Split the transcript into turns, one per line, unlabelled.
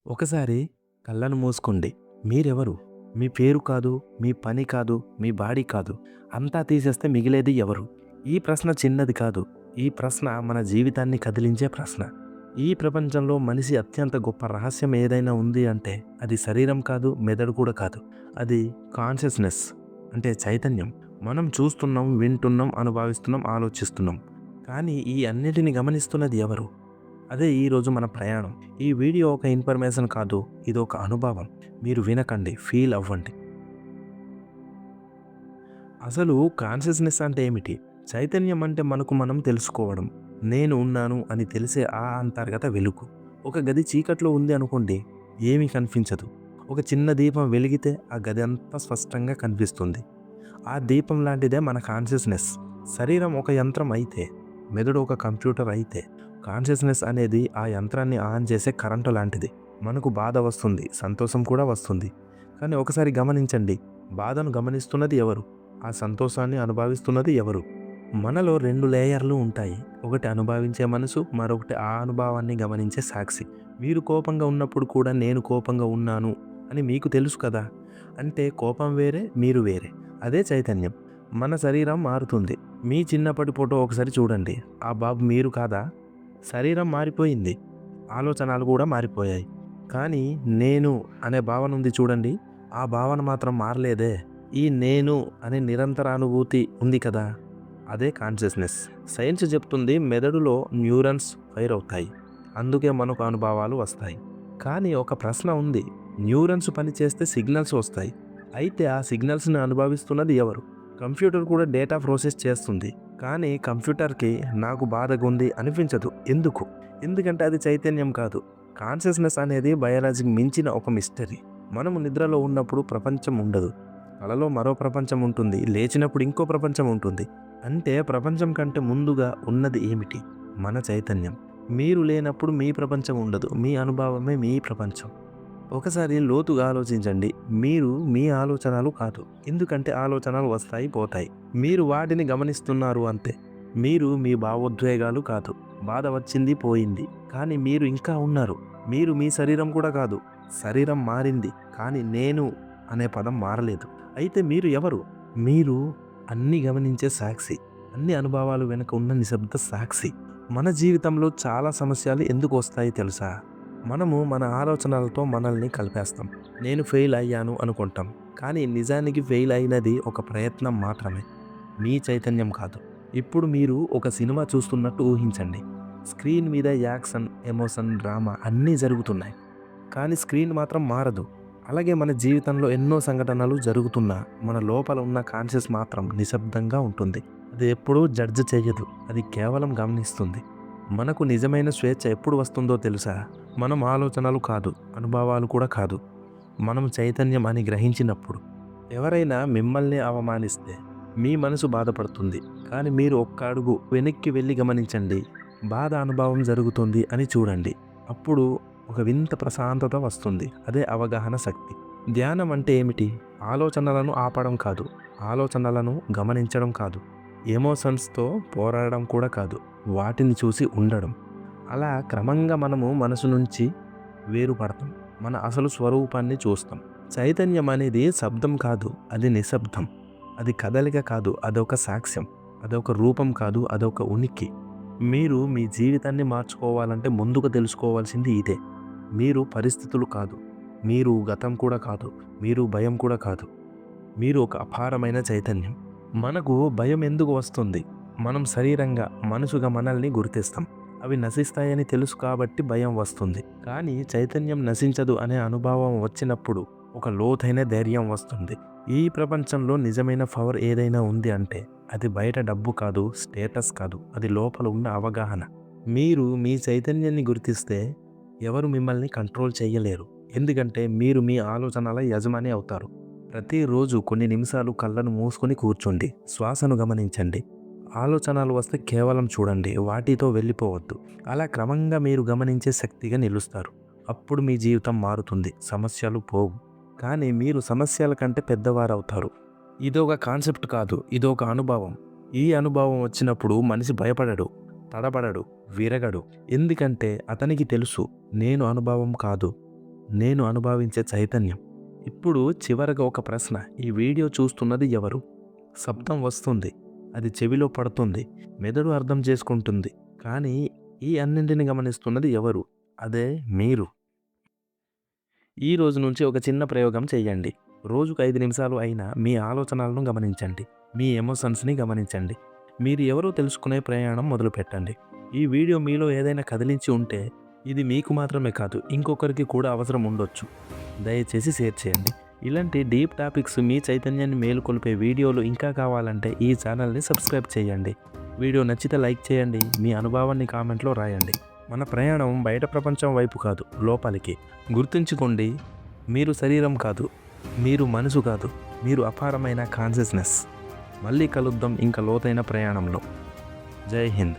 ఒకసారి కళ్ళను మూసుకోండి. మీరెవరు? మీ పేరు కాదు, మీ పని కాదు, మీ బాడీ కాదు. అంతా తీసేస్తే మిగిలేది ఎవరు? ఈ ప్రశ్న చిన్నది కాదు. ఈ ప్రశ్న మన జీవితాన్ని కదిలించే ప్రశ్న. ఈ ప్రపంచంలో మనిషి అత్యంత గొప్ప రహస్యం ఏదైనా ఉంది అంటే అది శరీరం కాదు, మెదడు కూడా కాదు. అది కాన్షియస్‌నెస్ అంటే చైతన్యం. మనం చూస్తున్నాం, వింటున్నాం, అనుభవిస్తున్నాం, ఆలోచిస్తున్నాం. కానీ ఈ అన్నిటిని గమనిస్తున్నది ఎవరు? అదే ఈరోజు మన ప్రయాణం. ఈ వీడియో ఒక ఇన్ఫర్మేషన్ కాదు, ఇదొక అనుభవం. మీరు వినకండి, ఫీల్ అవ్వండి. అసలు కాన్షియస్‌నెస్ అంటే ఏమిటి? చైతన్యం అంటే మనకు మనం తెలుసుకోవడం. నేను ఉన్నాను అని తెలిసే ఆ అంతర్గత వెలుగు. ఒక గది చీకట్లో ఉంది అనుకోండి, ఏమీ కనిపించదు. ఒక చిన్న దీపం వెలిగితే ఆ గది అంతా స్పష్టంగా కనిపిస్తుంది. ఆ దీపం లాంటిదే మన కాన్షియస్‌నెస్. శరీరం ఒక యంత్రం అయితే, మెదడు ఒక కంప్యూటర్ అయితే, కాన్షియస్‌నెస్ అనేది ఆ యంత్రాన్ని ఆన్ చేసే కరెంటు లాంటిది. మనకు బాధ వస్తుంది, సంతోషం కూడా వస్తుంది. కానీ ఒకసారి గమనించండి, బాధను గమనిస్తున్నది ఎవరు? ఆ సంతోషాన్ని అనుభవిస్తున్నది ఎవరు? మనలో 2 లేయర్లు ఉంటాయి. ఒకటి అనుభవించే మనసు, మరొకటి ఆ అనుభవాన్ని గమనించే సాక్షి. మీరు కోపంగా ఉన్నప్పుడు కూడా నేను కోపంగా ఉన్నాను అని మీకు తెలుసు కదా! అంటే కోపం వేరే, మీరు వేరే. అదే చైతన్యం. మన శరీరం మారుతుంది. మీ చిన్నప్పటి ఫోటో ఒకసారి చూడండి. ఆ బాబు మీరు కాదా? శరీరం మారిపోయింది. ఆలోచనలు కూడా మారిపోయాయి. కానీ నేను అనే భావన ఉంది చూడండి. ఆ భావన మాత్రం మారలేదే. ఈ నేను అనే నిరంతర అనుభూతి ఉంది కదా! అదే కాన్షియస్‌నెస్. సైన్స్ చెప్తుంది మెదడులో న్యూరాన్స్ ఫైర్ అవుతాయి. అందుకే మనకు అనుభవాలు వస్తాయి. కానీ ఒక ప్రశ్న ఉంది. న్యూరాన్స్ పనిచేస్తే సిగ్నల్స్ వస్తాయి. అయితే ఆ సిగ్నల్స్‌ని అనుభవిస్తున్నది ఎవరు? కంప్యూటర్ కూడా డేటా ప్రాసెస్ చేస్తుంది. కానీ కంప్యూటర్‌కి నాకు బాధగుంది అనిపించదు. ఎందుకు? ఎందుకంటే అది చైతన్యం కాదు. కాన్షియస్‌నెస్ అనేది బయాలజీకి మించిన ఒక మిస్టరీ. మనము నిద్రలో ఉన్నప్పుడు ప్రపంచం ఉండదు. కలలో మరో ప్రపంచం ఉంటుంది. లేచినప్పుడు ఇంకో ప్రపంచం ఉంటుంది. అంటే ప్రపంచం కంటే ముందుగా ఉన్నది ఏమిటి? మన చైతన్యం. మీరు లేనప్పుడు మీ ప్రపంచం ఉండదు. మీ అనుభవమే మీ ప్రపంచం. ఒకసారి లోతుగా ఆలోచించండి. మీరు మీ ఆలోచనలు కాదు. ఎందుకంటే ఆలోచనలు వస్తాయి, పోతాయి. మీరు వాటిని గమనిస్తున్నారు అంతే. మీరు మీ భావోద్వేగాలు కాదు. బాధ వచ్చింది, పోయింది. కానీ మీరు ఇంకా ఉన్నారు. మీరు మీ శరీరం కూడా కాదు. శరీరం మారింది. కానీ నేను అనే పదం మారలేదు. అయితే మీరు ఎవరు? మీరు అన్నీ గమనించే సాక్షి. అన్ని అనుభవాలు వెనుక ఉన్న నిశ్శబ్ద సాక్షి. మన జీవితంలో చాలా సమస్యలు ఎందుకు వస్తాయి తెలుసా? మనము మన ఆలోచనలతో మనల్ని కలిపేస్తాం. నేను ఫెయిల్ అయ్యాను అనుకుంటాం. కానీ నిజానికి ఫెయిల్ అయినది ఒక ప్రయత్నం మాత్రమే. మీ చైతన్యం కాదు. ఇప్పుడు మీరు ఒక సినిమా చూస్తున్నట్టు ఊహించండి. స్క్రీన్ మీద యాక్షన్, ఎమోషన్, డ్రామా అన్నీ జరుగుతున్నాయి. కానీ స్క్రీన్ మాత్రం మారదు. అలాగే మన జీవితంలో ఎన్నో సంఘటనలు జరుగుతున్నా మన లోపల ఉన్న కాన్షియస్ మాత్రం నిశ్శబ్దంగా ఉంటుంది. అది ఎప్పుడూ జడ్జ్ చేయదు. అది కేవలం గమనిస్తుంది. మనకు నిజమైన స్వేచ్ఛ ఎప్పుడు వస్తుందో తెలుసా? మనం ఆలోచనలు కాదు, అనుభవాలు కూడా కాదు. మనం చైతన్యం అని గ్రహించినప్పుడు. ఎవరైనా మిమ్మల్ని అవమానిస్తే మీ మనసు బాధపడుతుంది. కానీ మీరు ఒక్క అడుగు వెనక్కి వెళ్ళి గమనించండి. బాధ అనుభవం జరుగుతుంది అని చూడండి. అప్పుడు ఒక వింత ప్రశాంతత వస్తుంది. అదే అవగాహన శక్తి. ధ్యానం అంటే ఏమిటి? ఆలోచనలను ఆపడం కాదు. ఆలోచనలను గమనించడం కాదు. ఎమోషన్స్‌తో పోరాడడం కూడా కాదు. వాటిని చూసి ఉండడం. అలా క్రమంగా మనము మనసు నుంచి వేరుపడతాం. మన అసలు స్వరూపాన్ని చూస్తాం. చైతన్యం అనేది శబ్దం కాదు. అది నిశ్శబ్దం. అది కదలిక కాదు. అదొక సాక్ష్యం. అదొక రూపం కాదు. అదొక ఉనికి. మీరు మీ జీవితాన్ని మార్చుకోవాలంటే ముందుగా తెలుసుకోవాల్సింది ఇదే. మీరు పరిస్థితులు కాదు. మీరు గతం కూడా కాదు. మీరు భయం కూడా కాదు. మీరు ఒక అపారమైన చైతన్యం. మనకు భయం ఎందుకు వస్తుంది? మనం శరీరంగా, మనసుగా మనల్ని గుర్తిస్తాం. అవి నశిస్తాయని తెలుసు కాబట్టి భయం వస్తుంది. కానీ చైతన్యం నశించదు అనే అనుభవం వచ్చినప్పుడు ఒక లోతైన ధైర్యం వస్తుంది. ఈ ప్రపంచంలో నిజమైన పవర్ ఏదైనా ఉంది అంటే అది బయట డబ్బు కాదు, స్టేటస్ కాదు. అది లోపల ఉన్న అవగాహన. మీరు మీ చైతన్యాన్ని గుర్తిస్తే ఎవరు మిమ్మల్ని కంట్రోల్ చేయలేరు. ఎందుకంటే మీరు మీ ఆలోచనల యజమాని అవుతారు. ప్రతిరోజు కొన్ని నిమిషాలు కళ్ళను మూసుకొని కూర్చోండి. శ్వాసను గమనించండి. ఆలోచనలు వస్తే కేవలం చూడండి. వాటితో వెళ్ళిపోవద్దు. అలా క్రమంగా మీరు గమనించే శక్తిగా నిలుస్తారు. అప్పుడు మీ జీవితం మారుతుంది. సమస్యలు పోవు. కానీ మీరు సమస్యల కంటే పెద్దవారవుతారు. ఇదొక కాన్సెప్ట్ కాదు. ఇదొక అనుభవం. ఈ అనుభవం వచ్చినప్పుడు మనిషి భయపడడు, తడబడడు, విరగడు. ఎందుకంటే అతనికి తెలుసు నేను అనుభవం కాదు. నేను అనుభవించే చైతన్యం. ఇప్పుడు చివరగా ఒక ప్రశ్న. ఈ వీడియో చూస్తున్నది ఎవరు? శబ్దం వస్తుంది, అది చెవిలో పడుతుంది, మెదడు అర్థం చేసుకుంటుంది. కానీ ఈ అన్నింటిని గమనిస్తున్నది ఎవరు? అదే మీరు. ఈ రోజు నుంచి ఒక చిన్న ప్రయోగం చేయండి. రోజుకు 5 నిమిషాలు అయినా మీ ఆలోచనలను గమనించండి. మీ ఎమోషన్స్‌ని గమనించండి. మీరు ఎవరో తెలుసుకునే ప్రయాణం మొదలుపెట్టండి. ఈ వీడియో మీలో ఏదైనా కదిలించి ఉంటే ఇది మీకు మాత్రమే కాదు, ఇంకొకరికి కూడా అవసరం ఉండొచ్చు. దయచేసి షేర్ చేయండి. ఇలాంటి డీప్ టాపిక్స్ మీ చైతన్యాన్ని మేలుకొల్పే వీడియోలు ఇంకా కావాలంటే ఈ ఛానల్‌ని సబ్స్క్రైబ్ చేయండి. వీడియో నచ్చితే లైక్ చేయండి. మీ అనుభవాన్ని కామెంట్‌లో రాయండి. మన ప్రయాణం బయట ప్రపంచం వైపు కాదు, లోపలికి. గుర్తుంచుకోండి, మీరు శరీరం కాదు, మీరు మనసు కాదు, మీరు అపారమైన కాన్షియస్నెస్. మళ్ళీ కలుద్దాం ఇంకా లోతైన ప్రయాణంలో. జై హింద్.